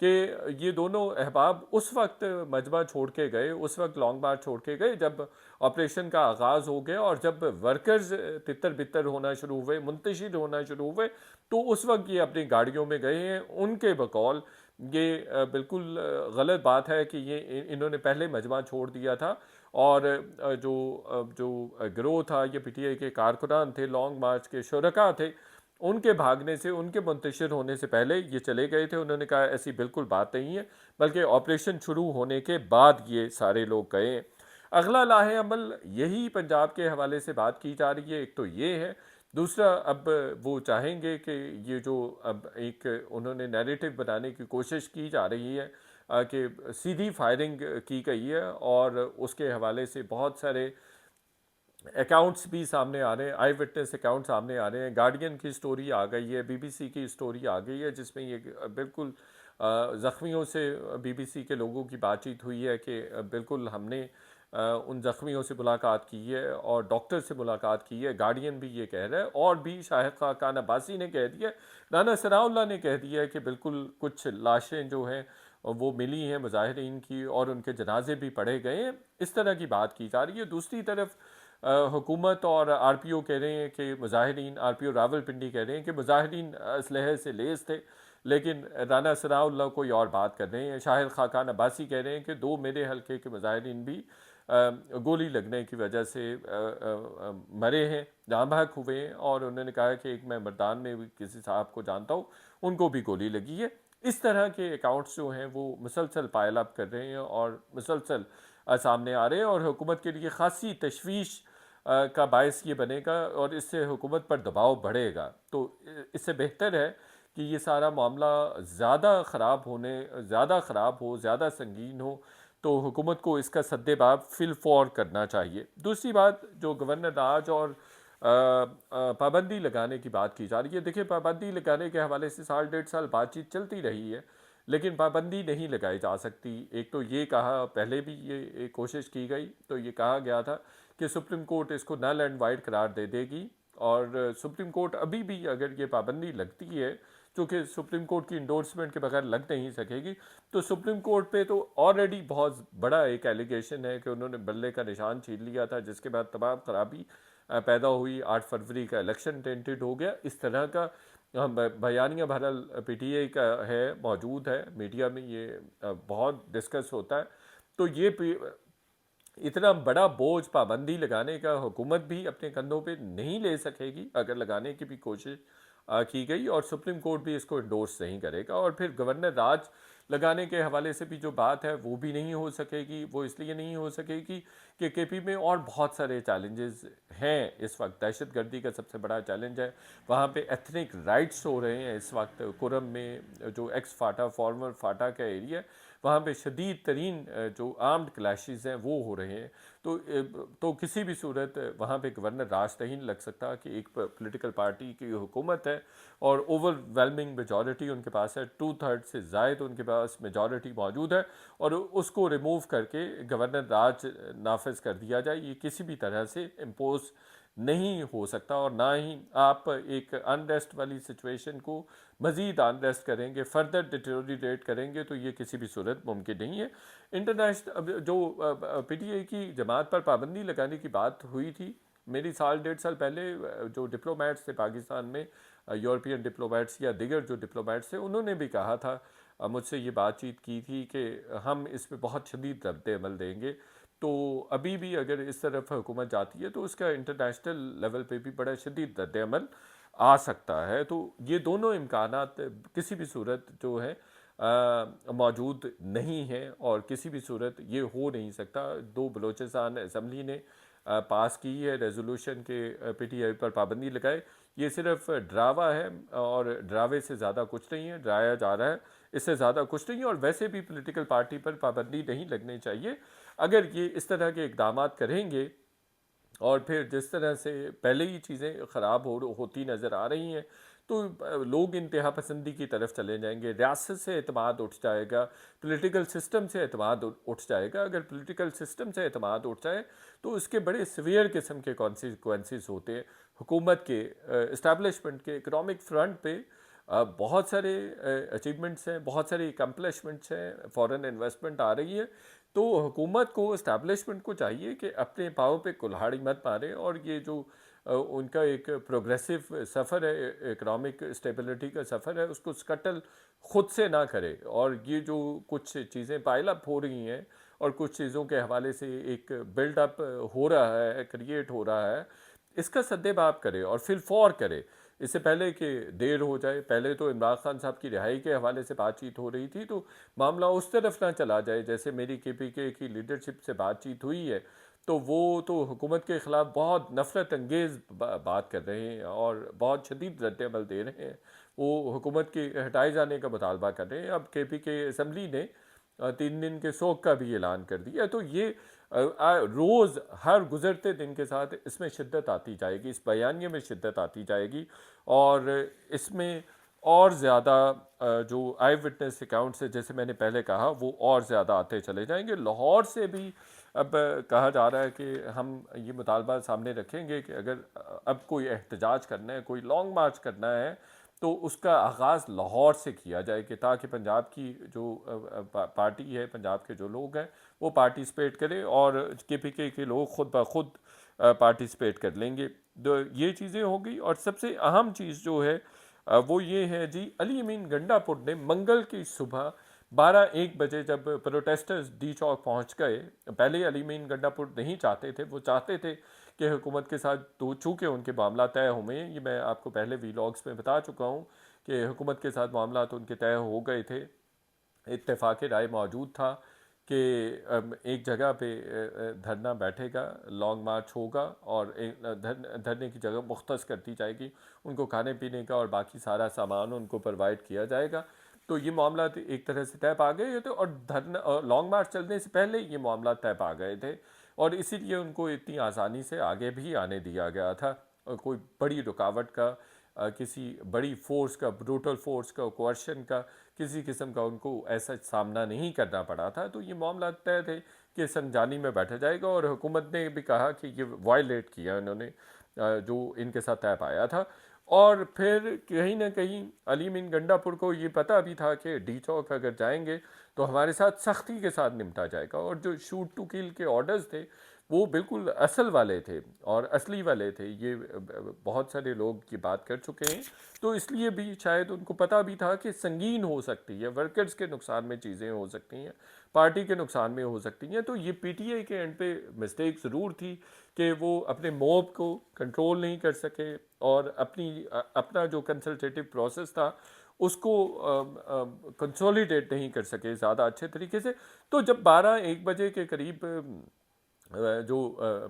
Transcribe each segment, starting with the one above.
کہ یہ دونوں احباب اس وقت مجمع چھوڑ کے گئے، اس وقت لانگ مارچ چھوڑ کے گئے جب آپریشن کا آغاز ہو گیا، اور جب ورکرز تتر بتر ہونا شروع ہوئے، منتشر ہونا شروع ہوئے، تو اس وقت یہ اپنی گاڑیوں میں گئے ہیں۔ ان کے بقول یہ بالکل غلط بات ہے کہ یہ انہوں نے پہلے مجمع چھوڑ دیا تھا، اور جو گروہ تھا، یہ پی ٹی آئی کے کارکنان تھے، لانگ مارچ کے شرکا تھے، ان کے بھاگنے سے، ان کے منتشر ہونے سے پہلے یہ چلے گئے تھے۔ انہوں نے کہا ایسی بالکل بات نہیں ہے، بلکہ آپریشن شروع ہونے کے بعد یہ سارے لوگ گئے ہیں۔ اگلا لاہ عمل یہی پنجاب کے حوالے سے بات کی جا رہی ہے، ایک تو یہ ہے، دوسرا اب وہ چاہیں گے کہ یہ جو اب ایک انہوں نے نیریٹو بنانے کی کوشش کی جا رہی ہے کہ سیدھی فائرنگ کی گئی ہے، اور اس کے حوالے سے بہت سارے اکاؤنٹس بھی سامنے آ رہے ہیں، آئی وٹنس اکاؤنٹ سامنے آ رہے ہیں۔ گارڈین کی سٹوری آ گئی ہے، بی بی سی کی سٹوری آ گئی ہے، جس میں یہ بالکل زخمیوں سے بی بی سی کے لوگوں کی بات چیت ہوئی ہے کہ بالکل ہم نے ان زخمیوں سے ملاقات کی ہے اور ڈاکٹر سے ملاقات کی ہے۔ گارڈین بھی یہ کہہ رہا ہے، اور بھی شاہد خاقان عباسی نے کہہ دیا ہے، رانا ثناء اللہ نے کہہ دیا ہے کہ بالکل کچھ لاشیں جو ہیں وہ ملی ہیں مظاہرین کی، اور ان کے جنازے بھی پڑھے گئے ہیں۔ اس طرح کی بات کی جا رہی ہے۔ دوسری طرف حکومت اور آر پی او کہہ رہے ہیں کہ مظاہرین، آر پی او راول پنڈی کہہ رہے ہیں کہ مظاہرین اسلحے سے لیس تھے، لیکن رانا ثناء اللہ کوئی اور بات کر رہے ہیں۔ شاہد خاقان عباسی کہہ رہے ہیں کہ 2 میرے حلقے کے مظاہرین بھی گولی لگنے کی وجہ سے مرے ہیں، جاں بحق ہوئے ہیں، اور انہوں نے کہا کہ ایک میں مردان میں بھی کسی صاحب کو جانتا ہوں، ان کو بھی گولی لگی ہے۔ اس طرح کے اکاؤنٹس جو ہیں وہ مسلسل پائل اپ کر رہے ہیں اور مسلسل سامنے آ رہے ہیں، اور حکومت کے لیے خاصی تشویش کا باعث یہ بنے گا، اور اس سے حکومت پر دباؤ بڑھے گا۔ تو اس سے بہتر ہے کہ یہ سارا معاملہ زیادہ خراب ہو، زیادہ سنگین ہو، تو حکومت کو اس کا سد باب فی الفور کرنا چاہیے۔ دوسری بات جو گورنر راج اور پابندی لگانے کی بات کی جا رہی ہے، دیکھیں پابندی لگانے کے حوالے سے 1.5 سال بات چیت چلتی رہی ہے، لیکن پابندی نہیں لگائی جا سکتی۔ ایک تو یہ کہا، پہلے بھی یہ کوشش کی گئی، تو یہ کہا گیا تھا کہ سپریم کورٹ اس کو نل اینڈ وائڈ قرار دے دے گی، اور سپریم کورٹ ابھی بھی اگر یہ پابندی لگتی ہے، چونکہ سپریم کورٹ کی انڈورسمنٹ کے بغیر لگ نہیں سکے گی، تو سپریم کورٹ پہ تو آلریڈی بہت بڑا ایک ایلیگیشن ہے کہ انہوں نے بلے کا نشان چھین لیا تھا، جس کے بعد تمام خرابی پیدا ہوئی۔ 8 فروری کا الیکشن ٹینٹڈ ہو گیا۔ اس طرح کا بیانیہ بہرحال پی ٹی آئی کا ہے، موجود ہے میڈیا میں، یہ بہت ڈسکس ہوتا ہے۔ تو یہ اتنا بڑا بوجھ پابندی لگانے کا حکومت بھی اپنے کندھوں پہ نہیں لے سکے گی اگر لگانے کی بھی کوشش کی گئی، اور سپریم کورٹ بھی اس کو انڈورس نہیں کرے گا۔ اور پھر گورنر راج لگانے کے حوالے سے بھی جو بات ہے وہ بھی نہیں ہو سکے گی۔ وہ اس لیے نہیں ہو سکے گی کہ کے پی میں اور بہت سارے چیلنجز ہیں اس وقت۔ دہشت گردی کا سب سے بڑا چیلنج ہے، وہاں پہ ایتھنک رائٹس ہو رہے ہیں اس وقت۔ کرم میں جو ایکس فاٹا، فارمر فاٹا کا ایریا، وہاں پہ شدید ترین جو آرمڈ کلیشز ہیں وہ ہو رہے ہیں۔ تو کسی بھی صورت وہاں پہ گورنر راج نہیں لگ سکتا کہ ایک پولیٹیکل پارٹی کی حکومت ہے اور اوور ویلمنگ میجورٹی ان کے پاس ہے، 2/3 سے زائد ان کے پاس میجورٹی موجود ہے، اور اس کو ریموو کر کے گورنر راج نافذ کر دیا جائے، یہ کسی بھی طرح سے امپوز نہیں ہو سکتا۔ اور نہ ہی آپ ایک انریسٹ والی سچویشن کو مزید انریسٹ کریں گے، فردر ڈیٹیریٹ کریں گے، تو یہ کسی بھی صورت ممکن نہیں ہے۔ انٹرنیشنل جو پی ٹی آئی کی جماعت پر پابندی لگانے کی بات ہوئی تھی، میری 1.5 سال پہلے جو ڈپلومیٹس تھے پاکستان میں، یورپین ڈپلومیٹس یا دیگر جو ڈپلومیٹس تھے، انہوں نے بھی کہا تھا، مجھ سے یہ بات چیت کی تھی کہ ہم اس پہ بہت شدید رد عمل دیں گے۔ تو ابھی بھی اگر اس طرف حکومت جاتی ہے تو اس کا انٹرنیشنل لیول پہ بھی بڑا شدید رد عمل آ سکتا ہے۔ تو یہ دونوں امکانات کسی بھی صورت جو ہے موجود نہیں ہیں، اور کسی بھی صورت یہ ہو نہیں سکتا۔ 2 بلوچستان اسمبلی نے پاس کی ہے ریزولوشن کے پی ٹی آئی پر پابندی لگائے، یہ صرف ڈراوا ہے، اور ڈراوے سے زیادہ کچھ نہیں ہے، ڈرایا جا رہا ہے، اس سے زیادہ کچھ نہیں ہے۔ اور ویسے بھی پولیٹیکل پارٹی پر پابندی نہیں لگنی چاہیے۔ اگر یہ اس طرح کے اقدامات کریں گے، اور پھر جس طرح سے پہلے ہی چیزیں خراب ہوتی نظر آ رہی ہیں، تو لوگ انتہا پسندی کی طرف چلے جائیں گے، ریاست سے اعتماد اٹھ جائے گا، پولیٹیکل سسٹم سے اعتماد اٹھ جائے گا۔ اگر پولیٹیکل سسٹم سے اعتماد اٹھ جائے تو اس کے بڑے سیویئر قسم کے کانسیکوینسز ہوتے ہیں حکومت کے، اسٹیبلشمنٹ کے، اکنامک فرنٹ پہ۔ بہت سارے اچیومنٹس ہیں، بہت ساری اکمپلشمنٹس ہیں، فورن انویسٹمنٹ آ رہی ہے، تو حکومت کو اسٹیبلشمنٹ کو چاہیے کہ اپنے پاؤں پہ کلہاڑی مت مارے، اور یہ جو ان کا ایک پروگریسو سفر ہے، اکنامک اسٹیبلٹی کا سفر ہے، اس کو سکٹل خود سے نہ کرے، اور یہ جو کچھ چیزیں پائل اپ ہو رہی ہیں اور کچھ چیزوں کے حوالے سے ایک بلڈ اپ ہو رہا ہے، کریٹ ہو رہا ہے، اس کا سدے باب کرے اور فی الفور کرے، اس سے پہلے کہ دیر ہو جائے۔ پہلے تو عمران خان صاحب کی رہائی کے حوالے سے بات چیت ہو رہی تھی، تو معاملہ اس طرف نہ چلا جائے، جیسے میری کے پی کے کی لیڈرشپ سے بات چیت ہوئی ہے تو وہ تو حکومت کے خلاف بہت نفرت انگیز بات کر رہے ہیں اور بہت شدید رد عمل دے رہے ہیں، وہ حکومت کے ہٹائے جانے کا مطالبہ کر رہے ہیں۔ اب کے پی کے اسمبلی نے 3 دن کے سوگ کا بھی اعلان کر دیا، تو یہ روز ہر گزرتے دن کے ساتھ اس میں شدت آتی جائے گی، اس بیانیے میں شدت آتی جائے گی، اور اس میں اور زیادہ جو آئی وٹنس اکاؤنٹس ہے، جیسے میں نے پہلے کہا، وہ اور زیادہ آتے چلے جائیں گے۔ لاہور سے بھی اب کہا جا رہا ہے کہ ہم یہ مطالبہ سامنے رکھیں گے کہ اگر اب کوئی احتجاج کرنا ہے، کوئی لانگ مارچ کرنا ہے، تو اس کا آغاز لاہور سے کیا جائے، کہ تاکہ پنجاب کی جو پارٹی ہے، پنجاب کے جو لوگ ہیں، وہ پارٹیسپیٹ کرے، اور کے پی کے لوگ خود بخود پارٹیسپیٹ کر لیں گے۔ یہ چیزیں ہو گئی، اور سب سے اہم چیز جو ہے وہ یہ ہے جی، علی امین گنڈا پور نے منگل کی صبح 12-1 بجے جب پروٹیسٹرز ڈی چوک پہنچ گئے، پہلے علی امین گنڈا پور نہیں چاہتے تھے، وہ چاہتے تھے کہ حکومت کے ساتھ، تو چونکہ ان کے معاملہ طے ہوئے ہیں، یہ میں آپ کو پہلے وی لاگس میں بتا چکا ہوں کہ حکومت کے ساتھ معاملات ان کے طے ہو گئے تھے، اتفاق رائے موجود تھا کہ ایک جگہ پہ دھرنا بیٹھے گا، لانگ مارچ ہوگا، اور دھرنے کی جگہ مختص کر دی جائے گی، ان کو کھانے پینے کا اور باقی سارا سامان ان کو پرووائڈ کیا جائے گا۔ تو یہ معاملات ایک طرح سے طے پا گئے تھے، اور دھرنا لانگ مارچ چلنے سے پہلے یہ معاملات طے پا گئے تھے، اور اسی لیے ان کو اتنی آسانی سے آگے بھی آنے دیا گیا تھا، اور کوئی بڑی رکاوٹ کا، کسی بڑی فورس کا، بروٹل فورس کا، کوئرشن کا، کسی قسم کا ان کو ایسا سامنا نہیں کرنا پڑا تھا۔ تو یہ معاملات طے تھے کہ سنجانی میں بیٹھا جائے گا، اور حکومت نے بھی کہا کہ یہ وائلیٹ کیا انہوں نے جو ان کے ساتھ طے پایا تھا۔ اور پھر کہیں نہ کہیں علی امین گنڈا پور کو یہ پتہ بھی تھا کہ ڈی چوک اگر جائیں گے تو ہمارے ساتھ سختی کے ساتھ نمٹا جائے گا، اور جو شوٹ ٹو کل کے آرڈرز تھے وہ بالکل اصل والے تھے اور اصلی والے تھے، یہ بہت سارے لوگ یہ بات کر چکے ہیں، تو اس لیے بھی شاید ان کو پتہ بھی تھا کہ سنگین ہو سکتی ہے، ورکرز کے نقصان میں چیزیں ہو سکتی ہیں، پارٹی کے نقصان میں ہو سکتی ہیں۔ تو یہ پی ٹی آئی کے اینڈ پہ مسٹیک ضرور تھی کہ وہ اپنے موب کو کنٹرول نہیں کر سکے، اور اپنا جو کنسلٹیٹو پروسیس تھا اس کو کنسولیڈیٹ نہیں کر سکے زیادہ اچھے طریقے سے۔ تو جب 12-1 بجے کے قریب جو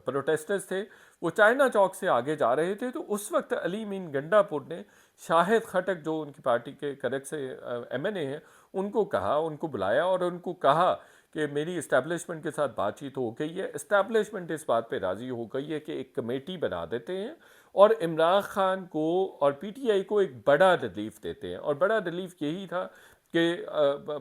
پروٹیسٹرز تھے وہ چائنا چوک سے آگے جا رہے تھے، تو اس وقت علی امین گنڈا پور نے شاہد خٹک، جو ان کی پارٹی کے کرک سے ایم این اے ہیں، ان کو کہا، ان کو بلایا اور ان کو کہا کہ میری اسٹیبلشمنٹ کے ساتھ بات چیت ہو گئی ہے، اسٹیبلشمنٹ اس بات پہ راضی ہو گئی ہے کہ ایک کمیٹی بنا دیتے ہیں، اور عمران خان کو اور پی ٹی آئی کو ایک بڑا ریلیف دیتے ہیں، اور بڑا ریلیف یہی تھا کہ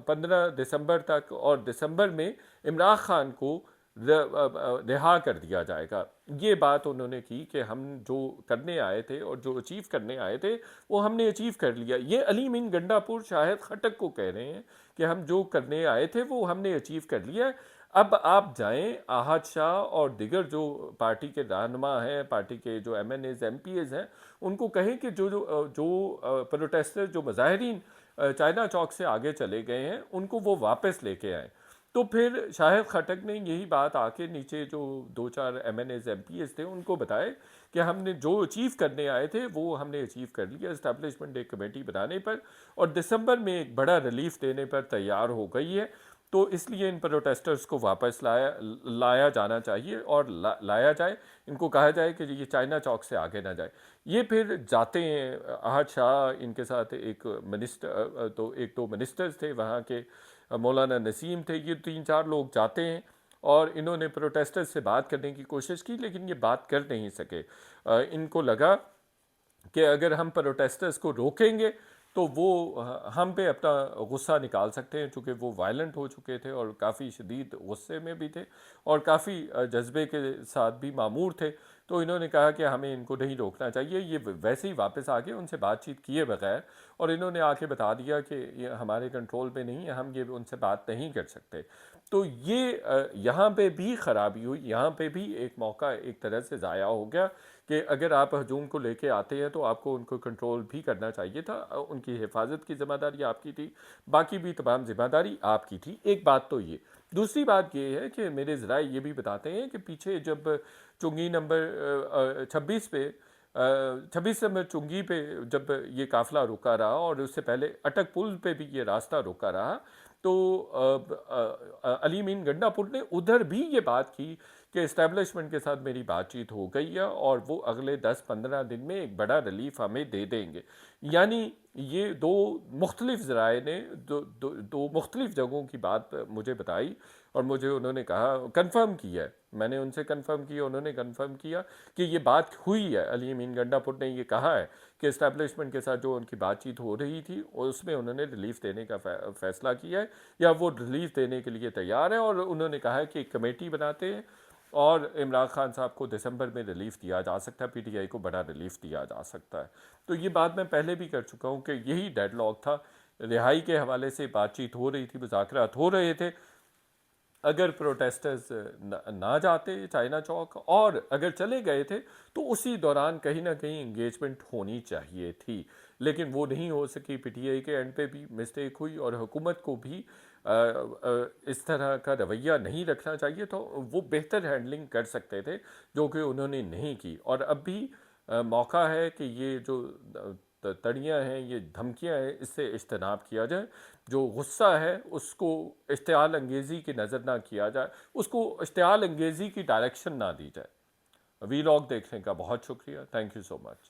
15 دسمبر تک اور دسمبر میں عمران خان کو رہا کر دیا جائے گا۔ یہ بات انہوں نے کی کہ ہم جو کرنے آئے تھے اور جو اچیو کرنے آئے تھے وہ ہم نے اچیو کر لیا۔ یہ علی امین گنڈا پور شاہد خٹک کو کہہ رہے ہیں کہ ہم جو کرنے آئے تھے وہ ہم نے اچیو کر لیا ہے، اب آپ جائیں احد شاہ اور دیگر جو پارٹی کے رہنما ہیں، پارٹی کے جو MNAs, MPAs ہیں، ان کو کہیں کہ جو پروٹیسٹر، جو مظاہرین چائنا چوک سے آگے چلے گئے ہیں، ان کو وہ واپس لے کے آئیں۔ تو پھر شاہد خٹک نے یہی بات آ کے نیچے جو 2-4 MNAs, MPAs تھے، ان کو بتائے کہ ہم نے جو اچیو کرنے آئے تھے وہ ہم نے اچیو کر لیا، اسٹیبلشمنٹ ایک کمیٹی بنانے پر اور دسمبر میں ایک بڑا ریلیف دینے پر تیار ہو گئی ہے، تو اس لیے ان پروٹیسٹرز کو واپس لایا جانا چاہیے، اور لایا جائے، ان کو کہا جائے کہ یہ چائنا چوک سے آگے نہ جائے۔ یہ پھر جاتے ہیں احد شاہ، ان کے ساتھ ایک دو منسٹرز تھے وہاں کے، مولانا نسیم تھے، یہ 3-4 لوگ جاتے ہیں، اور انہوں نے پروٹیسٹر سے بات کرنے کی کوشش کی لیکن یہ بات کر نہیں سکے۔ ان کو لگا کہ اگر ہم پروٹیسٹرز کو روکیں گے تو وہ ہم پہ اپنا غصہ نکال سکتے ہیں، چونکہ وہ وائلنٹ ہو چکے تھے اور کافی شدید غصے میں بھی تھے اور کافی جذبے کے ساتھ بھی معمور تھے، تو انہوں نے کہا کہ ہمیں ان کو نہیں روکنا چاہیے، یہ ویسے ہی واپس آ کے ان سے بات چیت کیے بغیر، اور انہوں نے آ کے بتا دیا کہ یہ ہمارے کنٹرول پہ نہیں ہے، ہم یہ ان سے بات نہیں کر سکتے۔ تو یہ یہاں پہ بھی خرابی ہوئی، یہاں پہ بھی ایک موقع ایک طرح سے ضائع ہو گیا کہ اگر آپ ہجوم کو لے کے آتے ہیں تو آپ کو ان کو کنٹرول بھی کرنا چاہیے تھا، ان کی حفاظت کی ذمہ داری آپ کی تھی، باقی بھی تمام ذمہ داری آپ کی تھی۔ ایک بات تو یہ، دوسری بات یہ ہے کہ میرے ذرائع یہ بھی بتاتے ہیں کہ پیچھے جب چنگی نمبر 26 پہ 26 نمبر چنگی پہ جب یہ قافلہ رکا رہا، اور اس سے پہلے اٹک پل پہ بھی یہ راستہ رکا رہا، تو علی مین گنڈا پور نے ادھر بھی یہ بات کی کہ اسٹیبلشمنٹ کے ساتھ میری بات چیت ہو گئی ہے اور وہ اگلے 10-15 دن میں ایک بڑا ریلیف ہمیں دے دیں گے۔ یعنی یہ دو مختلف ذرائع نے دو مختلف جگہوں کی بات مجھے بتائی، اور مجھے انہوں نے کہا، کنفرم کیا ہے، میں نے ان سے کنفرم کیا، انہوں نے کنفرم کیا کہ یہ بات ہوئی ہے۔ علی امین گنڈا پور نے یہ کہا ہے کہ اسٹیبلشمنٹ کے ساتھ جو ان کی بات چیت ہو رہی تھی اس میں انہوں نے ریلیف دینے کا فیصلہ کیا ہے، یا وہ ریلیف دینے کے لیے تیار ہیں، اور انہوں نے کہا ہے کہ ایک کمیٹی بناتے ہیں اور عمران خان صاحب کو دسمبر میں ریلیف دیا جا سکتا ہے، پی ٹی آئی کو بڑا ریلیف دیا جا سکتا ہے۔ تو یہ بات میں پہلے بھی کر چکا ہوں کہ یہی ڈیڈ لاک تھا، رہائی کے حوالے سے بات چیت ہو رہی تھی، مذاکرات ہو رہے تھے۔ اگر پروٹیسٹرز نہ جاتے چائنا چوک، اور اگر چلے گئے تھے تو اسی دوران کہیں نہ کہیں انگیجمنٹ ہونی چاہیے تھی، لیکن وہ نہیں ہو سکی۔ پی ٹی آئی کے اینڈ پہ بھی مسٹیک ہوئی، اور حکومت کو بھی اس طرح کا رویہ نہیں رکھنا چاہیے، تو وہ بہتر ہینڈلنگ کر سکتے تھے، جو کہ انہوں نے نہیں کی۔ اور اب بھی موقع ہے کہ یہ جو تڑیاں ہیں، یہ دھمکیاں ہیں، اس سے اجتناب کیا جائے۔ جو غصہ ہے اس کو اشتعال انگیزی کی نظر نہ کیا جائے، اس کو اشتعال انگیزی کی ڈائریکشن نہ دی جائے۔ وی لاگ دیکھنے کا بہت شکریہ، تھینک یو سو مچ۔